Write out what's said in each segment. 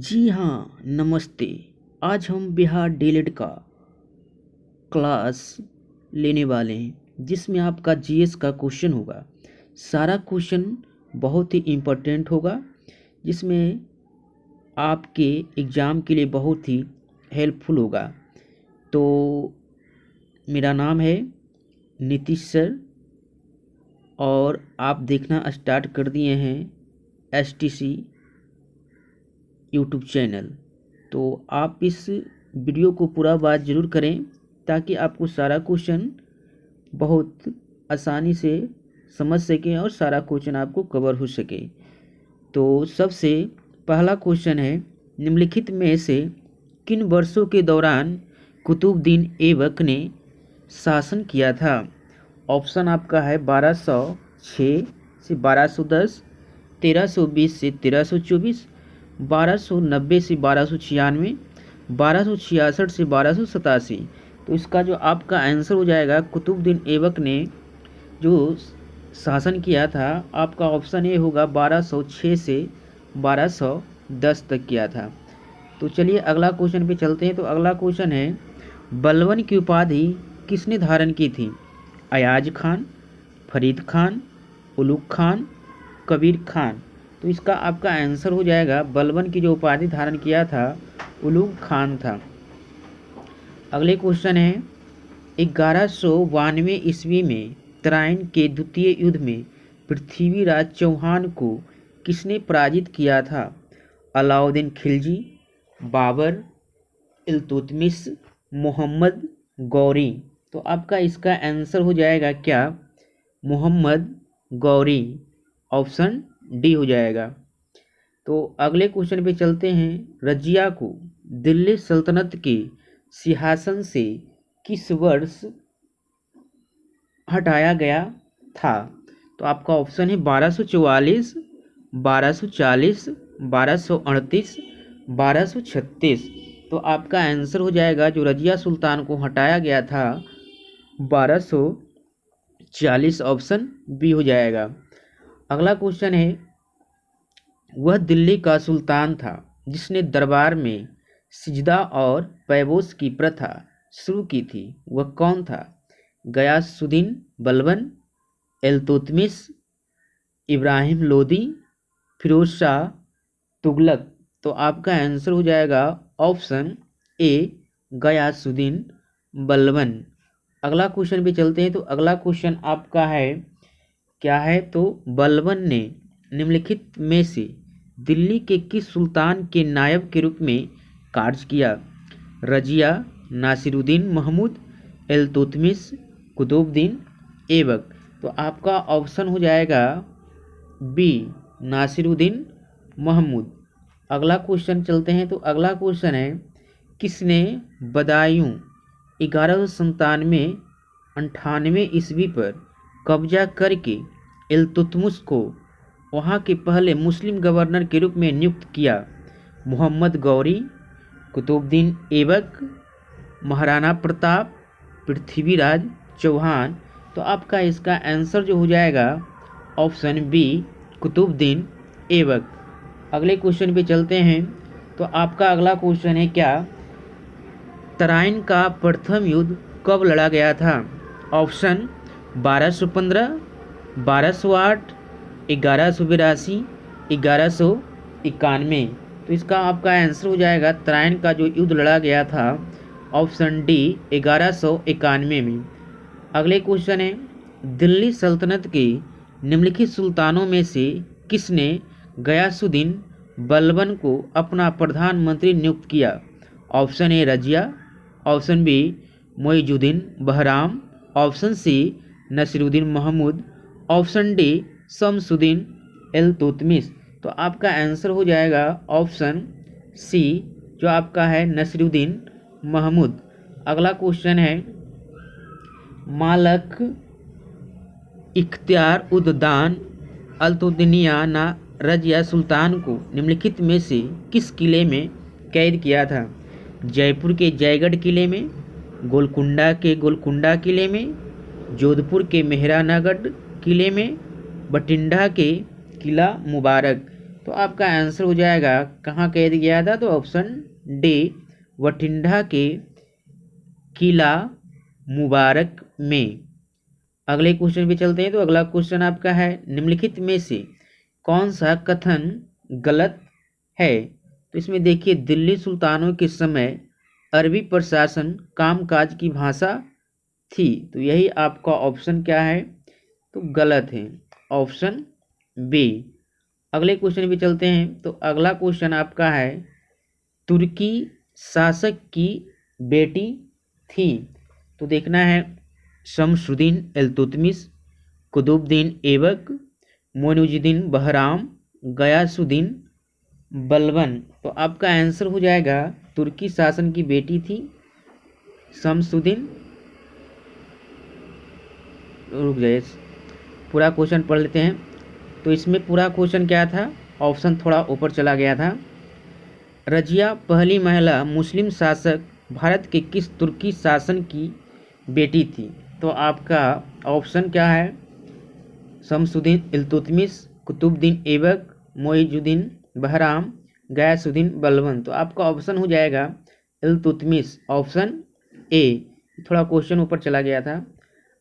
जी हाँ, नमस्ते। आज हम बिहार डीएलएड का क्लास लेने वाले हैं जिसमें आपका जीएस का क्वेश्चन होगा। सारा क्वेश्चन बहुत ही इम्पोर्टेंट होगा जिसमें आपके एग्ज़ाम के लिए बहुत ही हेल्पफुल होगा। तो मेरा नाम है नीतीश सर और आप देखना स्टार्ट कर दिए हैं एसटीसी यूट्यूब चैनल। तो आप इस वीडियो को पूरा बात ज़रूर करें ताकि आपको सारा क्वेश्चन बहुत आसानी से समझ सकें और सारा क्वेश्चन आपको कवर हो सके। तो सबसे पहला क्वेश्चन है, निम्नलिखित में से किन वर्षों के दौरान कुतुबुद्दीन ऐबक ने शासन किया था? ऑप्शन आपका है 1206 से 1210, 1320 से 1324, 1290 से 1296, 1266 से 1287। तो इसका जो आपका आंसर हो जाएगा, कुतुबुद्दीन ऐबक ने जो शासन किया था, आपका ऑप्शन ए होगा 1206 से 1210 तक किया था। तो चलिए अगला क्वेश्चन पे चलते हैं। तो अगला क्वेश्चन है, बलबन की उपाधि किसने धारण की थी? अयाज खान, फरीद खान, उलुग खान, कबीर खान। तो इसका आपका आंसर हो जाएगा, बलबन की जो उपाधि धारण किया था उलुग खान था। अगले क्वेश्चन है, 1192 ईस्वी में तराइन के द्वितीय युद्ध में पृथ्वीराज चौहान को किसने पराजित किया था? अलाउद्दीन खिलजी, बाबर, इल्तुतमिश, मोहम्मद गौरी। तो आपका इसका आंसर हो जाएगा क्या? मोहम्मद गौरी, ऑप्शन डी हो जाएगा। तो अगले क्वेश्चन पे चलते हैं, रजिया को दिल्ली सल्तनत के सिंहासन से किस वर्ष हटाया गया था? तो आपका ऑप्शन है 1244, 1240, 1238, 1236। तो आपका आंसर हो जाएगा, जो रजिया सुल्तान को हटाया गया था 1240, ऑप्शन बी हो जाएगा। अगला क्वेश्चन है, वह दिल्ली का सुल्तान था जिसने दरबार में सिजदा और पैबोस की प्रथा शुरू की थी, वह कौन था? गयासुद्दीन बलबन, इल्तुतमिश, इब्राहिम लोदी, फिरोज शाह तुगलक। तो आपका आंसर हो जाएगा ऑप्शन ए, गयासुद्दीन बलबन। अगला क्वेश्चन पे चलते हैं। तो अगला क्वेश्चन आपका है, क्या है? तो बलबन ने निम्नलिखित में से दिल्ली के किस सुल्तान के नायब के रूप में कार्य किया? रजिया, नासिरुद्दीन महमूद, इल्तुतमिश, कुतुबुद्दीन ऐबक। तो आपका ऑप्शन हो जाएगा बी, नासिरुद्दीन महमूद। अगला क्वेश्चन चलते हैं। तो अगला क्वेश्चन है, किसने बदायूं 1197-98 ईस्वी पर कब्जा करके इल्तुतमिश को वहाँ के पहले मुस्लिम गवर्नर के रूप में नियुक्त किया? मोहम्मद गौरी, कुतुबुद्दीन ऐबक, महाराणा प्रताप, पृथ्वीराज चौहान। तो आपका इसका आंसर जो हो जाएगा ऑप्शन बी, कुतुबुद्दीन ऐबक। अगले क्वेश्चन पे चलते हैं। तो आपका अगला क्वेश्चन है, क्या तराइन का प्रथम युद्ध कब लड़ा गया था? ऑप्शन 1215, 1208, 1182, 1191। तो इसका आपका आंसर हो जाएगा, तराइन का जो युद्ध लड़ा गया था, ऑप्शन डी, 1191 में। अगले क्वेश्चन है, दिल्ली सल्तनत के निम्नलिखित सुल्तानों में से किसने गयासुद्दीन बलबन को अपना प्रधानमंत्री नियुक्त किया? Option A, Razia, option B, Muizuddin Bahram, option C, Nasiruddin Mahmud, option D, Shamsuddin Iltutmish. तो आपका आंसर हो जाएगा ऑप्शन सी, जो आपका है नसीरुद्दीन महमूद। अगला क्वेश्चन है, मालक इख्तियार उद्दान अल्तुतनिया ना रजिया सुल्तान को निम्नलिखित में से किस किले में कैद किया था? जयपुर के जयगढ़ किले में, गोलकुंडा के गोलकुंडा किले में, जोधपुर के मेहरानगढ़ किले में, बठिंडा के किला मुबारक। तो आपका आंसर हो जाएगा कहाँ कैद किया था, तो ऑप्शन डी बठिंडा के किला मुबारक में। अगले क्वेश्चन पे चलते हैं। तो अगला क्वेश्चन आपका है, निम्नलिखित में से कौन सा कथन गलत है। तो इसमें देखिए, दिल्ली सुल्तानों के समय अरबी प्रशासन कामकाज की भाषा थी। तो यही आपका ऑप्शन क्या है, तो गलत है, ऑप्शन बी। अगले क्वेश्चन पे चलते हैं। तो अगला क्वेश्चन आपका है, तुर्की शासक की बेटी थी। तो देखना है, शमसुद्दीन इल्तुतमिश, कुतुबुद्दीन ऐबक, मोइनुद्दीन बहराम, गयासुद्दीन बलबन। तो आपका आंसर हो जाएगा, तुर्की शासन की बेटी थी शमसुद्दीन, रुक जाइए पूरा क्वेश्चन पढ़ लेते हैं। तो इसमें पूरा क्वेश्चन क्या था, ऑप्शन थोड़ा ऊपर चला गया था। रजिया पहली महिला मुस्लिम शासक भारत के किस तुर्की शासन की बेटी थी। तो आपका ऑप्शन क्या है, शमसुद्दीन इल्तुतमिश, कुतुबुद्दीन ऐबक, मोइनुद्दीन बहराम, गयासुद्दीन बलबन। तो आपका ऑप्शन हो जाएगा इल्तुतमिश, ऑप्शन ए। थोड़ा क्वेश्चन ऊपर चला गया था।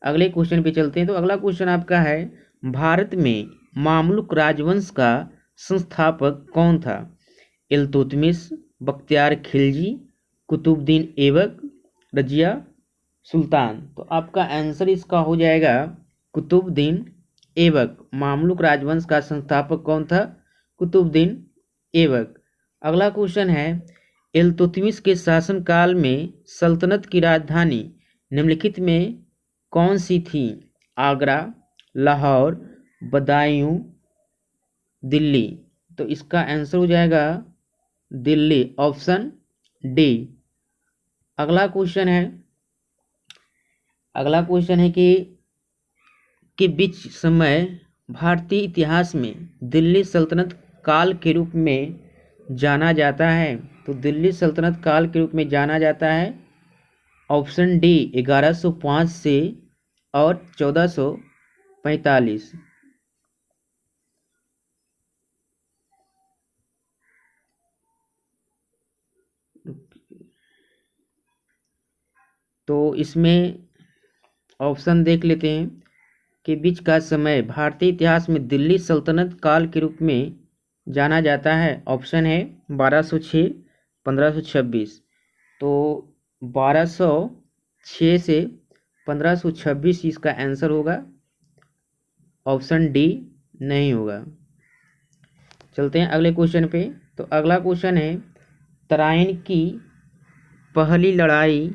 अगले क्वेश्चन पे चलते हैं। तो अगला क्वेश्चन आपका है, भारत में मामलुक राजवंश का संस्थापक कौन था। इल्तुतमिश, बख्तियार खिलजी, कुतुबुद्दीन ऐबक, रजिया सुल्तान। तो आपका आंसर इसका हो जाएगा कुतुबुद्दीन ऐबक। मामलुक राजवंश का संस्थापक कौन था, कुतुबुद्दीन ऐबक। अगला क्वेश्चन है, इल्तुतमिश के शासनकाल में सल्तनत की राजधानी निम्नलिखित में कौन सी थी। आगरा, लाहौर, बदायूं, दिल्ली। तो इसका आंसर हो जाएगा दिल्ली, ऑप्शन डी। अगला क्वेश्चन है कि बीच समय भारतीय इतिहास में दिल्ली सल्तनत काल के रूप में जाना जाता है। तो दिल्ली सल्तनत काल के रूप में जाना जाता है, ऑप्शन डी, 1105 से और 1445। तो इसमें ऑप्शन देख लेते हैं कि बीच का समय भारतीय इतिहास में दिल्ली सल्तनत काल के रूप में जाना जाता है। ऑप्शन है 1206, 1526। तो 1206 से 1526 इसका आंसर होगा, ऑप्शन डी नहीं होगा। चलते हैं अगले क्वेश्चन पे। तो अगला क्वेश्चन है, तराइन की पहली लड़ाई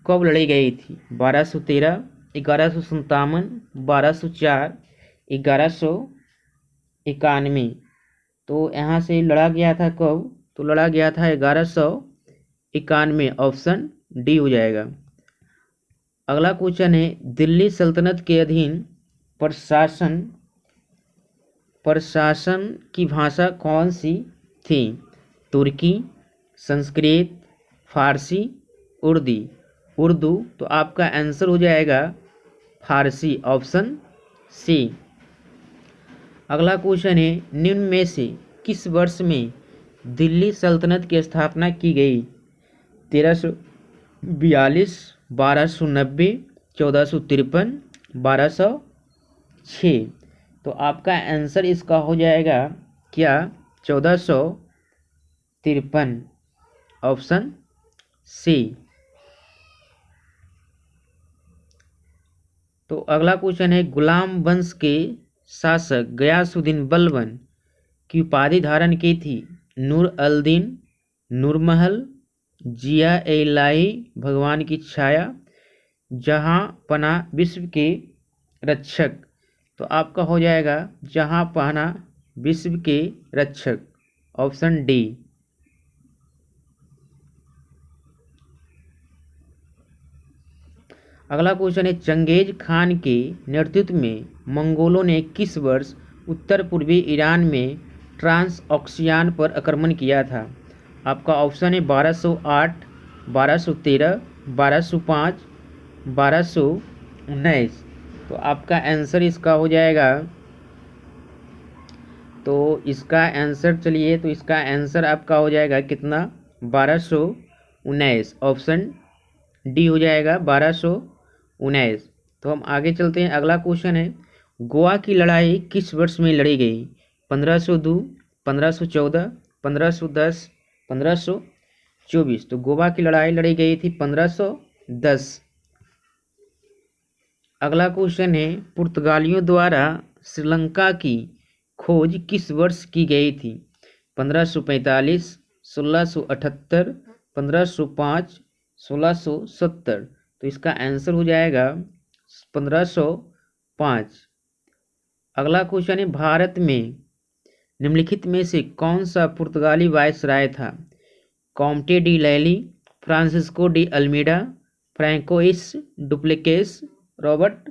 कब लड़ी गई थी। 1213, 1157, 1204, 1191। तो यहाँ से लड़ा गया था कब, तो लड़ा गया था 1191, ऑप्शन डी हो जाएगा। अगला क्वेश्चन है, दिल्ली सल्तनत के अधीन प्रशासन की भाषा कौन सी थी। तुर्की, संस्कृत, फारसी, उर्दू। तो आपका आंसर हो जाएगा फारसी, ऑप्शन सी। अगला क्वेश्चन है, निम्न में से किस वर्ष में दिल्ली सल्तनत की स्थापना की गई। 1342, 1290, 1453, 1206। तो आपका आंसर इसका हो जाएगा क्या, 1453, ऑप्शन सी। तो अगला क्वेश्चन है, गुलाम वंश के शासक गयासुद्दीन बलबन की उपाधि धारण की थी। नूर अल दीन, नूरमहल, जिया इलाही, भगवान की छाया, जहां पनाह विश्व के रक्षक। तो आपका हो जाएगा जहां पनाह विश्व के रक्षक, ऑप्शन डी। अगला क्वेश्चन है, चंगेज खान के नेतृत्व में मंगोलों ने किस वर्ष उत्तर पूर्वी ईरान में ट्रांसऑक्सियान पर आक्रमण किया था। आपका ऑप्शन है 1208, 1213, 1205, 1219। तो आपका आंसर इसका हो जाएगा तो इसका आंसर चलिए, तो इसका आंसर आपका हो जाएगा कितना, 1219। ऑप्शन डी हो जाएगा 1219। तो हम आगे चलते हैं। अगला क्वेश्चन है, गोवा की लड़ाई किस वर्ष में लड़ी गई? 1502, 1514, 1510, 1524। तो गोवा की लड़ाई लड़ी गई थी 1510। अगला क्वेश्चन है, पुर्तगालियों द्वारा श्रीलंका की खोज किस वर्ष की गई थी? 1545, 1678, 1505, 1670। तो इसका आंसर हो जाएगा 1505। अगला क्वेश्चन है, भारत में निम्नलिखित में से कौन सा पुर्तगाली वायसराय था? Comte de Lally, Francisco de Almeida, Francois Dupleix, Robert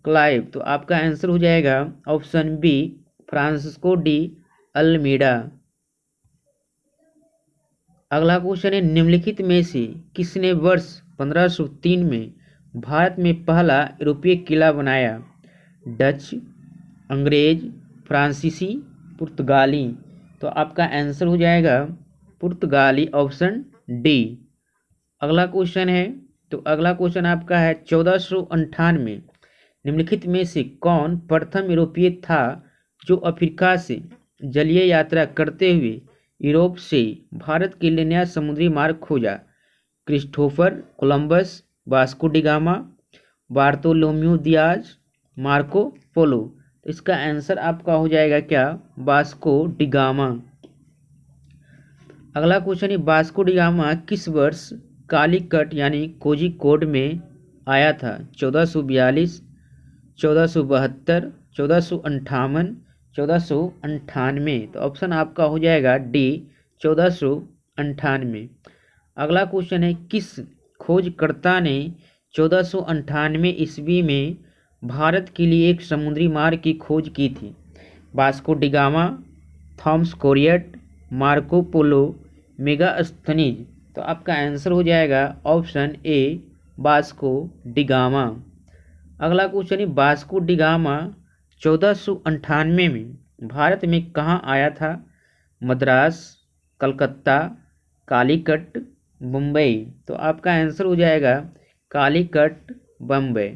Clive. तो आपका आंसर हो जाएगा option B, Francisco de Almeida. अगला क्वेश्चन है, निम्नलिखित में से किसने वर्ष 1503 में भारत में पहला यूरोपीय किला बनाया? डच, अंग्रेज, फ्रांसीसी, पुर्तगाली। तो आपका आंसर हो जाएगा पुर्तगाली, ऑप्शन डी। अगला क्वेश्चन है, तो अगला क्वेश्चन आपका है, 1498 निम्नलिखित में से कौन प्रथम यूरोपीय था जो अफ्रीका से जलीय यात्रा करते हुए यूरोप से भारत के लिए नया समुद्री मार्ग खोजा? Christopher Columbus, Vasco da Gama, Bartolomeu Dias, Marco Polo. तो इसका आंसर आपका हो जाएगा क्या, वास्को डिगामा। अगला क्वेश्चन है, वास्को डिगामा किस वर्ष कालीकट यानी कोझिकोड में आया था? 1442, 1472, 1458, 1498। तो ऑप्शन आपका हो जाएगा डी, 1498। अगला क्वेश्चन है, किस खोजकर्ता ने 1498 ईस्वी में भारत के लिए एक समुद्री मार्ग की खोज की थी? Vasco da Gama, Thomas Coryat, Marco Polo, Megasthenes. तो आपका आंसर हो जाएगा ऑप्शन ए, वास्को डिगामा। अगला क्वेश्चन है, वास्को डिगामा 1498 में भारत में कहाँ आया था? मद्रास, कलकत्ता, कालीकट, मुंबई। तो आपका आंसर हो जाएगा कालीकट, बम्बई,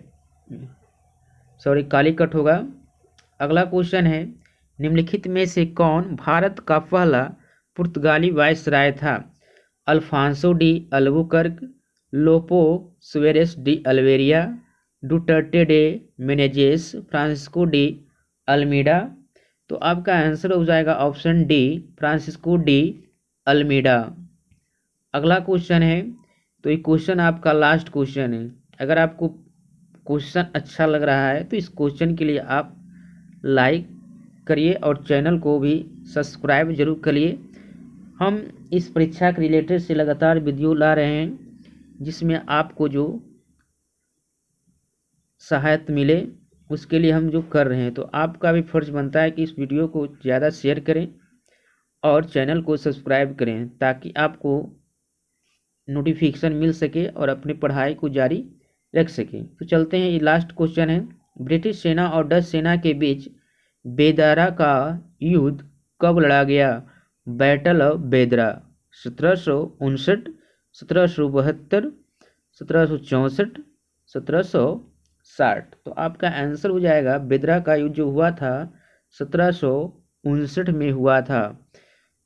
सॉरी कालीकट होगा। अगला क्वेश्चन है, निम्नलिखित में से कौन भारत का पहला पुर्तगाली वायसराय था? Alfonso de Albuquerque, Lopo Soares de अल्वेरिया, Duarte de Menezes, Francisco de Almeida. तो आपका आंसर हो जाएगा option D, Francisco de Almeida. अगला क्वेश्चन है, तो ये क्वेश्चन आपका लास्ट क्वेश्चन है। अगर आपको क्वेश्चन अच्छा लग रहा है तो इस क्वेश्चन के लिए आप लाइक करिए और चैनल को भी सब्सक्राइब जरूर करिए। हम इस परीक्षा के रिलेटेड से लगातार वीडियो ला रहे हैं जिसमें आपको जो सहायता मिले उसके लिए हम जो कर रहे हैं। तो आपका भी फर्ज बनता है कि इस वीडियो को ज़्यादा शेयर करें और चैनल को सब्सक्राइब करें ताकि आपको नोटिफिकेशन मिल सके और अपनी पढ़ाई को जारी रख सके। तो चलते हैं, ये लास्ट क्वेश्चन है, ब्रिटिश सेना और डच सेना के बीच बेदारा का युद्ध कब लड़ा गया? बैटल ऑफ बेदरा 1759, 1772, 1764, 1760। तो आपका आंसर हो जाएगा बेदरा का युद्ध जो हुआ था 1759 में हुआ था।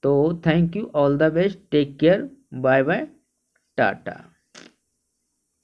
तो thank you, all the best, take care, bye bye, Tata.